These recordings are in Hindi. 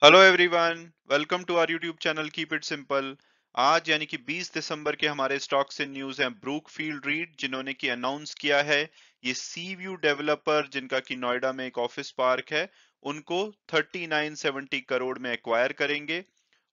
Hello everyone, welcome to our YouTube channel keep it simple. आज यानी कि 20 दिसंबर के हमारे स्टॉक्स इन न्यूज हैं ब्रूकफील्ड रीट, जिन्होंने कि अनाउंस किया है ये सी व्यू डेवलपर, जिनका कि नोएडा में एक ऑफिस पार्क है, उनको 3970 करोड़ में एक्वायर करेंगे।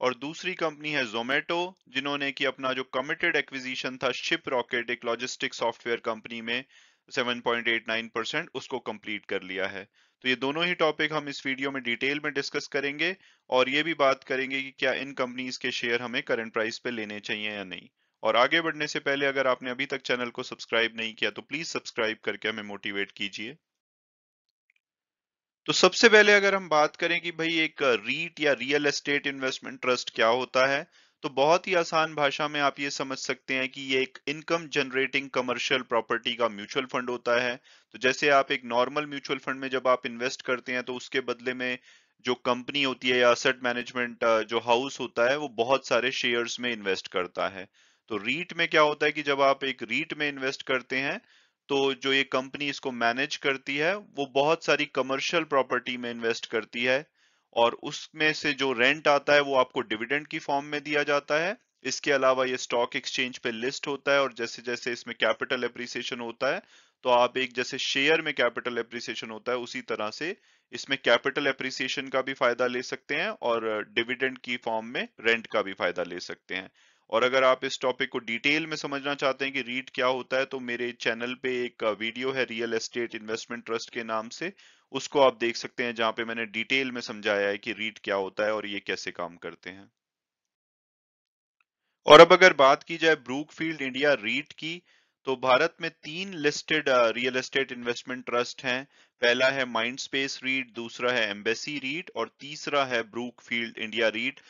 और दूसरी कंपनी है जोमेटो, जिन्होंने कि अपना जो कमिटेड एक्विजिशन था शिप रॉकेट, एक लॉजिस्टिक सॉफ्टवेयर कंपनी में 7.89% उसको कंप्लीट कर लिया है। तो ये दोनों ही टॉपिक हम इस वीडियो में डिटेल में डिस्कस करेंगे और ये भी बात करेंगे कि क्या इन कंपनीज के शेयर हमें करंट प्राइस पे लेने चाहिए या नहीं। और आगे बढ़ने से पहले अगर आपने अभी तक चैनल को सब्सक्राइब नहीं किया तो प्लीज सब्सक्राइब करके हमें मोटिवेट कीजिए। तो सबसे पहले अगर हम बात करें कि भाई एक रीट या रियल एस्टेट इन्वेस्टमेंट ट्रस्ट क्या होता है, तो बहुत ही आसान भाषा में आप ये समझ सकते हैं कि ये एक इनकम जनरेटिंग कमर्शियल प्रॉपर्टी का म्यूचुअल फंड होता है। तो जैसे आप एक नॉर्मल म्यूचुअल फंड में जब आप इन्वेस्ट करते हैं तो उसके बदले में जो कंपनी होती है या असेट मैनेजमेंट जो हाउस होता है वो बहुत सारे शेयर्स में इन्वेस्ट करता है। तो रीट में क्या होता है कि जब आप एक रीट में इन्वेस्ट करते हैं तो जो ये कंपनी इसको मैनेज करती है वो बहुत सारी कमर्शियल प्रॉपर्टी में इन्वेस्ट करती है, और उसमें से जो रेंट आता है वो आपको डिविडेंड की फॉर्म में दिया जाता है। इसके अलावा ये स्टॉक एक्सचेंज पे लिस्ट होता है, और जैसे जैसे इसमें कैपिटल एप्रिसिएशन होता है तो आप एक जैसे शेयर में कैपिटल एप्रिसिएशन होता है उसी तरह से इसमें कैपिटल एप्रिसिएशन का भी फायदा ले सकते हैं और डिविडेंड की फॉर्म में रेंट का भी फायदा ले सकते हैं। और अगर आप इस टॉपिक को डिटेल में समझना चाहते हैं कि रीट क्या होता है तो मेरे चैनल पे एक वीडियो है रियल एस्टेट इन्वेस्टमेंट ट्रस्ट के नाम से, उसको आप देख सकते हैं जहां पे मैंने डिटेल में समझाया है कि रीट क्या होता है और ये कैसे काम करते हैं। और अब अगर बात की जाए ब्रूकफील्ड इंडिया रीट की, तो भारत में तीन listed real estate investment trust हैं। पहला है माइंडस्पेस रीट, दूसरा है एम्बेसी रीट और तीसरा है ब्रूकफील्ड इंडिया रीट।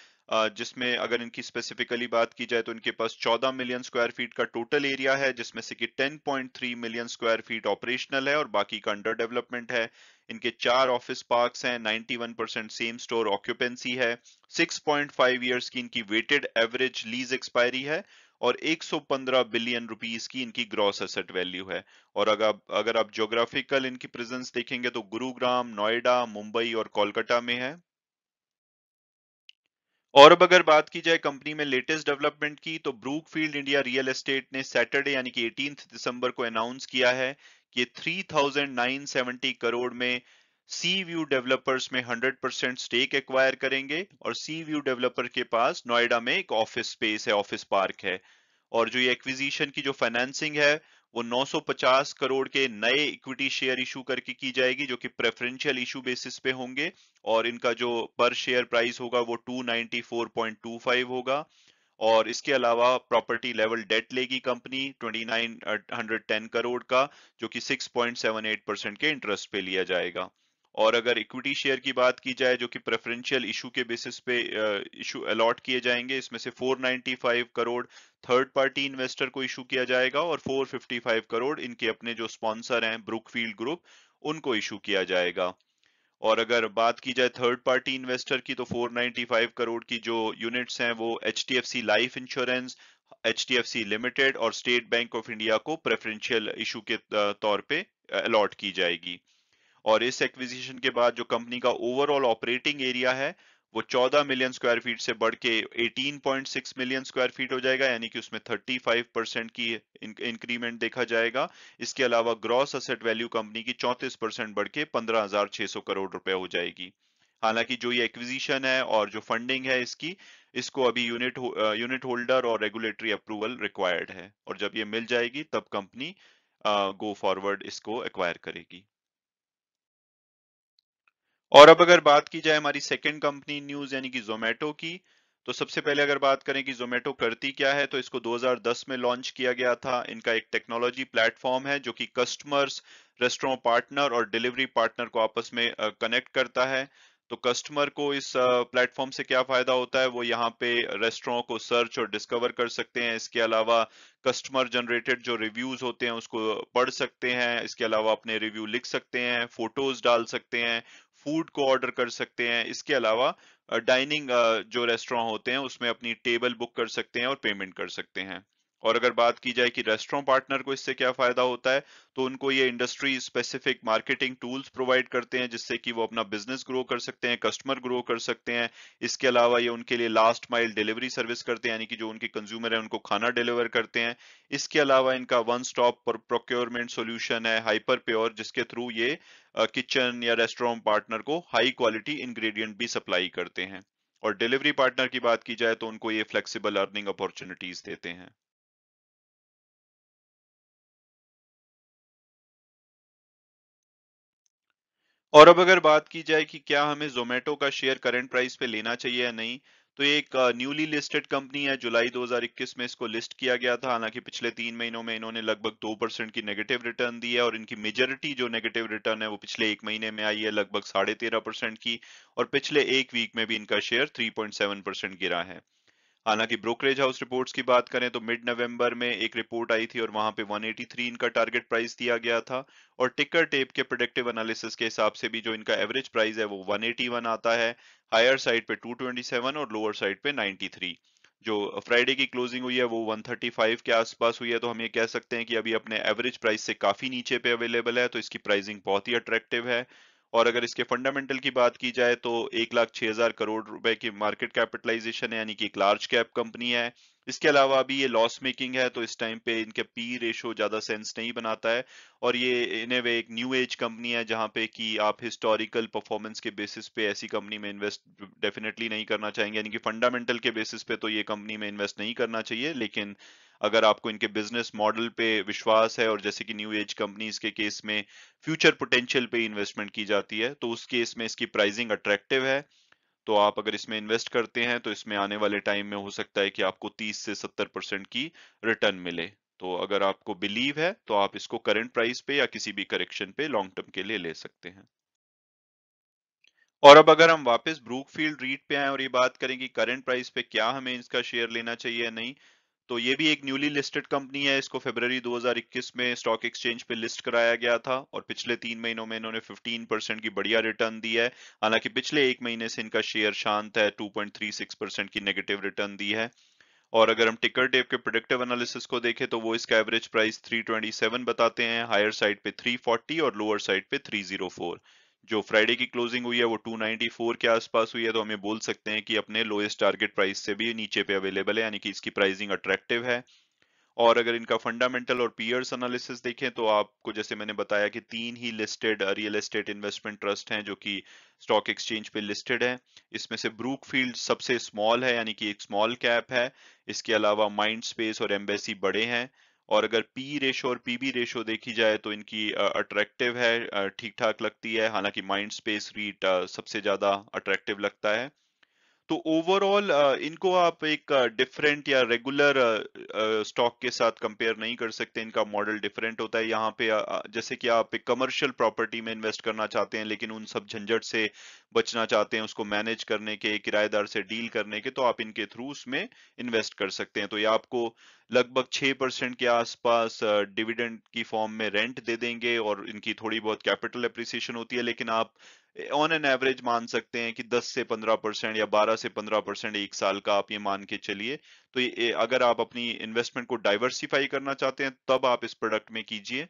जिसमें अगर इनकी स्पेसिफिकली बात की जाए तो इनके पास 14 मिलियन स्क्वायर फीट का टोटल एरिया है, जिसमें से कि 10.3 मिलियन स्क्वायर फीट ऑपरेशनल है और बाकी का अंडर डेवलपमेंट है। इनके चार ऑफिस पार्क्स हैं, 91% सेम स्टोर ऑक्यूपेंसी है, 6.5 इयर्स की इनकी वेटेड एवरेज लीज एक्सपायरी है और 115 बिलियन रुपीस की इनकी ग्रॉस एसेट वैल्यू है। और अगर आप ज्योग्राफिकल इनकी प्रेजेंस देखेंगे तो गुरुग्राम, नोएडा, मुंबई और कोलकाता में है। और अब अगर बात की जाए कंपनी में लेटेस्ट डेवलपमेंट की, तो ब्रूकफील्ड इंडिया रियल एस्टेट ने सैटरडे यानी कि 18 दिसंबर को अनाउंस किया है कि 3970 करोड़ में सी व्यू डेवलपर्स में 100% स्टेक एक्वायर करेंगे। और सी व्यू डेवलपर के पास नोएडा में एक ऑफिस स्पेस है, ऑफिस पार्क है। और जो ये एक्विजिशन की जो फाइनेंसिंग है वो 950 करोड़ के नए इक्विटी शेयर इशू करके की जाएगी, जो कि प्रेफरेंशियल इशू बेसिस पे होंगे। और इनका जो पर शेयर प्राइस होगा वो 294.25 होगा। और इसके अलावा प्रॉपर्टी लेवल डेट लेगी कंपनी 2910 करोड़ का, जो कि 6.78% के इंटरेस्ट पे लिया जाएगा। और अगर इक्विटी शेयर की बात की जाए जो कि प्रेफरेंशियल इशू के बेसिस पे इशू अलॉट किए जाएंगे, इसमें से 495 करोड़ थर्ड पार्टी इन्वेस्टर को इशू किया जाएगा और 455 करोड़ इनके अपने जो स्पॉन्सर हैं ब्रुकफील्ड ग्रुप, उनको इशू किया जाएगा। और अगर बात की जाए थर्ड पार्टी इन्वेस्टर की, तो 495 करोड़ की जो यूनिट्स हैं वो HDFC life insurance, HDFC limited और स्टेट बैंक ऑफ इंडिया को प्रेफरेंशियल इशू के तौर पे अलॉट की जाएगी। और इस एक्विजिशन के बाद जो कंपनी का ओवरऑल ऑपरेटिंग एरिया है वो 14 मिलियन स्क्वायर फीट से बढ़ के 18.6 मिलियन स्क्वायर फीट हो जाएगा, यानी कि उसमें 35% की इंक्रीमेंट देखा जाएगा। इसके अलावा ग्रॉस असेट वैल्यू कंपनी की 34% बढ़ के 15,600 करोड़ रुपए हो जाएगी। हालांकि जो ये एक्विजिशन है और जो फंडिंग है इसकी, इसको अभी यूनिट होल्डर और रेगुलेटरी अप्रूवल रिक्वायर्ड है, और जब ये मिल जाएगी तब कंपनी गो फॉरवर्ड इसको एक्वायर करेगी। और अब अगर बात की जाए हमारी सेकंड कंपनी न्यूज यानी कि जोमेटो की, तो सबसे पहले अगर बात करें कि जोमेटो करती क्या है, तो इसको 2010 में लॉन्च किया गया था। इनका एक टेक्नोलॉजी प्लेटफॉर्म है जो कि कस्टमर्स, रेस्टोरेंट पार्टनर और डिलीवरी पार्टनर को आपस में कनेक्ट करता है। तो कस्टमर को इस प्लेटफॉर्म से क्या फायदा होता है, वो यहाँ पे रेस्टोरेंट को सर्च और डिस्कवर कर सकते हैं। इसके अलावा कस्टमर जनरेटेड जो रिव्यूज होते हैं उसको पढ़ सकते हैं। इसके अलावा अपने रिव्यू लिख सकते हैं, फोटोज डाल सकते हैं, फूड को ऑर्डर कर सकते हैं। इसके अलावा डाइनिंग जो रेस्टोरेंट होते हैं उसमें अपनी टेबल बुक कर सकते हैं और पेमेंट कर सकते हैं। और अगर बात की जाए कि रेस्टोरेंट पार्टनर को इससे क्या फायदा होता है, तो उनको ये industry specific marketing tools provide करते हैं जिससे कि वो अपना बिजनेस ग्रो कर सकते हैं, कस्टमर ग्रो कर सकते हैं। इसके अलावा ये उनके लिए लास्ट माइल डिलीवरी सर्विस करते हैं, यानी कि जो उनके कंज्यूमर है उनको खाना डिलीवर करते हैं। इसके अलावा इनका वन स्टॉप प्रोक्योरमेंट सॉल्यूशन है हाइपर प्योर, जिसके थ्रू ये किचन या रेस्टोरेंट पार्टनर को हाई क्वालिटी इंग्रेडिएंट भी सप्लाई करते हैं। और डिलीवरी पार्टनर की बात की जाए तो उनको ये फ्लेक्सिबल अर्निंग अपॉर्चुनिटीज देते हैं। और अब अगर बात की जाए कि क्या हमें ज़ोमैटो का शेयर करंट प्राइस पे लेना चाहिए या नहीं, तो ये एक न्यूली लिस्टेड कंपनी है। जुलाई 2021 में इसको लिस्ट किया गया था। हालांकि पिछले 3 महीनों में इन्होंने लगभग 2% की नेगेटिव रिटर्न दी है, और इनकी मेजोरिटी जो नेगेटिव रिटर्न है वो पिछले एक महीने में आई है, लगभग 13.5% की। और पिछले एक वीक में भी इनका शेयर 3.7% गिरा है। हालांकि ब्रोकरेज हाउस रिपोर्ट्स की बात करें तो मिड नवंबर में एक रिपोर्ट आई थी और वहां पे 183 इनका टारगेट प्राइस दिया गया था। और टिकर टेप के प्रेडिक्टिव एनालिसिस के हिसाब से भी जो इनका एवरेज प्राइस है वो 181 आता है, हायर साइड पे 227 और लोअर साइड पे 93। जो फ्राइडे की क्लोजिंग हुई है वो 135 के आसपास हुई है, तो हम ये कह सकते हैं कि अभी अपने एवरेज प्राइस से काफी नीचे पे अवेलेबल है, तो इसकी प्राइसिंग बहुत ही अट्रैक्टिव है। और अगर इसके फंडामेंटल की बात की जाए तो 1,06,000 करोड़ रुपए की मार्केट कैपिटलाइजेशन है, यानी कि एक लार्ज कैप कंपनी है। इसके अलावा अभी ये लॉस मेकिंग है, तो इस टाइम पे इनके पी रेशो ज्यादा सेंस नहीं बनाता है। और ये इन्हें वे एक न्यू एज कंपनी है जहां पे कि आप हिस्टोरिकल परफॉर्मेंस के बेसिस पे ऐसी कंपनी में इन्वेस्ट डेफिनेटली नहीं करना चाहेंगे, यानी कि फंडामेंटल के बेसिस पे तो ये कंपनी में इन्वेस्ट नहीं करना चाहिए। लेकिन अगर आपको इनके बिजनेस मॉडल पे विश्वास है, और जैसे कि न्यू एज कंपनीज के केस में फ्यूचर पोटेंशियल पे इन्वेस्टमेंट की जाती है, तो उस केस में इसकी प्राइसिंग अट्रैक्टिव है। तो आप अगर इसमें इन्वेस्ट करते हैं तो इसमें आने वाले टाइम में हो सकता है कि आपको 30 से 70% की रिटर्न मिले। तो अगर आपको बिलीव है तो आप इसको करंट प्राइस पे या किसी भी करेक्शन पे लॉन्ग टर्म के लिए ले सकते हैं। और अब अगर हम वापस ब्रूकफील्ड रीट पे आए और ये बात करें कि करंट प्राइस पे क्या हमें इसका शेयर लेना चाहिए या नहीं, तो ये भी एक न्यूली लिस्टेड कंपनी है। इसको फरवरी 2021 में स्टॉक एक्सचेंज पे लिस्ट कराया गया था, और पिछले 3 महीनों में इन्होंने 15% की बढ़िया रिटर्न दी है। हालांकि पिछले एक महीने से इनका शेयर शांत है, 2.36% की नेगेटिव रिटर्न दी है। और अगर हम टिकर टेप के प्रेडिक्टिव एनालिसिस को देखें तो वो इसका एवरेज प्राइस 327 बताते हैं, हायर साइड पे 340 और लोअर साइड पे 304। जो फ्राइडे की क्लोजिंग हुई है वो 294 के आसपास हुई है, तो हमें बोल सकते हैं कि अपने लोएस्ट टारगेट प्राइस से भी नीचे पे अवेलेबल है, यानी कि इसकी प्राइसिंग अट्रैक्टिव है। और अगर इनका फंडामेंटल और पीयर्स एनालिसिस देखें तो आपको जैसे मैंने बताया कि तीन ही listed real estate investment trust हैं जो कि स्टॉक एक्सचेंज पे लिस्टेड है। इसमें से ब्रूकफील्ड सबसे स्मॉल है, यानी कि एक स्मॉल कैप है। इसके अलावा माइंड स्पेस और एम्बेसी बड़े हैं। और अगर पी रेशो और पीबी रेशो देखी जाए तो इनकी अट्रैक्टिव है, ठीक ठाक लगती है। हालांकि माइंड स्पेस रीट सबसे ज्यादा अट्रैक्टिव लगता है। तो ओवरऑल इनको आप एक डिफरेंट या रेगुलर स्टॉक के साथ कंपेयर नहीं कर सकते। इनका मॉडल डिफरेंट होता है। यहाँ पे जैसे कि आप एक कमर्शियल प्रॉपर्टी में इन्वेस्ट करना चाहते हैं लेकिन उन सब झंझट से बचना चाहते हैं, उसको मैनेज करने के, किराएदार से डील करने के, तो आप इनके थ्रू उसमें इन्वेस्ट कर सकते हैं। तो ये आपको लगभग 6% के आसपास डिविडेंड की फॉर्म में रेंट दे देंगे, और इनकी थोड़ी बहुत कैपिटल एप्रिसिएशन होती है। लेकिन आप ऑन एन एवरेज मान सकते हैं कि 10 से 15% या 12 से 15% एक साल का आप ये मान के चलिए। तो अगर आप अपनी इन्वेस्टमेंट को डाइवर्सिफाई करना चाहते हैं तब आप इस प्रोडक्ट में कीजिए।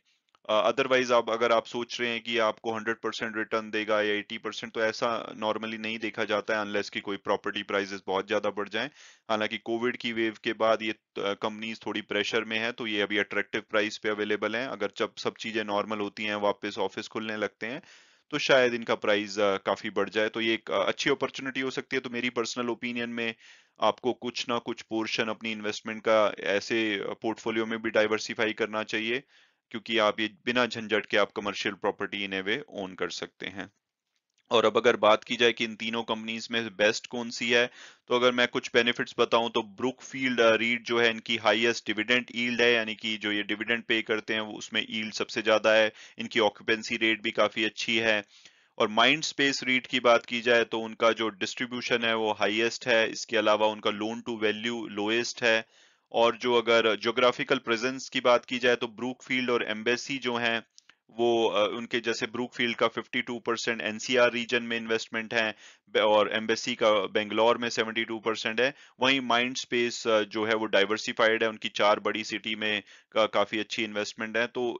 अदरवाइज आप अगर आप सोच रहे हैं कि आपको 100% रिटर्न देगा या 80%, तो ऐसा नॉर्मली नहीं देखा जाता है अनलेस कि कोई प्रॉपर्टी प्राइसेस बहुत ज्यादा बढ़ जाएं। हालांकि कोविड की वेव के बाद ये कंपनीज थोड़ी प्रेशर में है, तो ये अभी अट्रैक्टिव प्राइस पे अवेलेबल हैं। अगर जब सब चीजें नॉर्मल होती हैं, वापस ऑफिस खुलने लगते हैं, तो शायद इनका प्राइस काफी बढ़ जाए। तो ये एक अच्छी अपॉर्चुनिटी हो सकती है। तो मेरी पर्सनल ओपिनियन में आपको कुछ ना कुछ पोर्शन अपनी इन्वेस्टमेंट का ऐसे पोर्टफोलियो में भी डाइवर्सिफाई करना चाहिए, क्योंकि आप ये बिना झंझट के आप commercial property in A way own कर सकते हैं। और अब अगर बात की जाए कि इन तीनों कंपनीज में बेस्ट कौन सी है, तो अगर मैं कुछ बेनिफिट्स बताऊं तो ब्रुकफील्ड रीट जो है इनकी हाईएस्ट डिविडेंड यील्ड है, यानी कि जो ये डिविडेंड पे करते हैं वो उसमें यील्ड सबसे ज्यादा है। इनकी ऑक्यूपेंसी रेट भी काफी अच्छी है। और माइंड स्पेस रीट की बात की जाए तो उनका जो डिस्ट्रीब्यूशन है वो हाईएस्ट है। इसके अलावा उनका लोन टू वैल्यू लोएस्ट है। और जो अगर ज्योग्राफिकल प्रेजेंस की बात की जाए तो ब्रूकफील्ड और एम्बेसी जो हैं वो उनके जैसे ब्रूकफील्ड का 52% एनसीआर रीजन में इन्वेस्टमेंट है और एम्बेसी का बेंगलोर में 72% है। वहीं माइंड स्पेस जो है वो डाइवर्सिफाइड है, उनकी 4 बड़ी सिटी में काफी अच्छी इन्वेस्टमेंट है। तो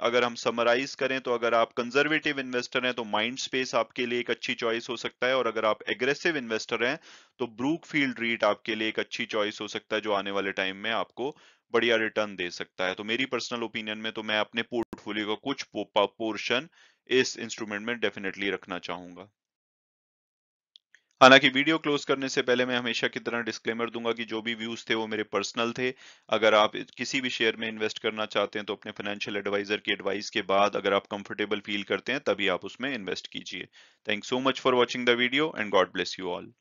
अगर हम समराइज करें तो अगर आप कंजर्वेटिव इन्वेस्टर हैं तो माइंड स्पेस आपके लिए एक अच्छी चॉइस हो सकता है, और अगर आप एग्रेसिव इन्वेस्टर हैं तो ब्रूकफील्ड रीट आपके लिए एक अच्छी चॉइस हो सकता है, जो आने वाले टाइम में आपको बढ़िया रिटर्न दे सकता है। तो मेरी पर्सनल ओपिनियन में तो मैं अपने पोर्टफोलियो का कुछ पोर्शन इस इंस्ट्रूमेंट में डेफिनेटली रखना चाहूंगा। हालांकि वीडियो क्लोज करने से पहले मैं हमेशा की तरह डिस्क्लेमर दूंगा कि जो भी व्यूज थे वो मेरे पर्सनल थे। अगर आप किसी भी शेयर में इन्वेस्ट करना चाहते हैं तो अपने फाइनेंशियल एडवाइजर की एडवाइस के बाद अगर आप कंफर्टेबल फील करते हैं तभी आप उसमें इन्वेस्ट कीजिए। Thanks so much for watching the video and God bless you all.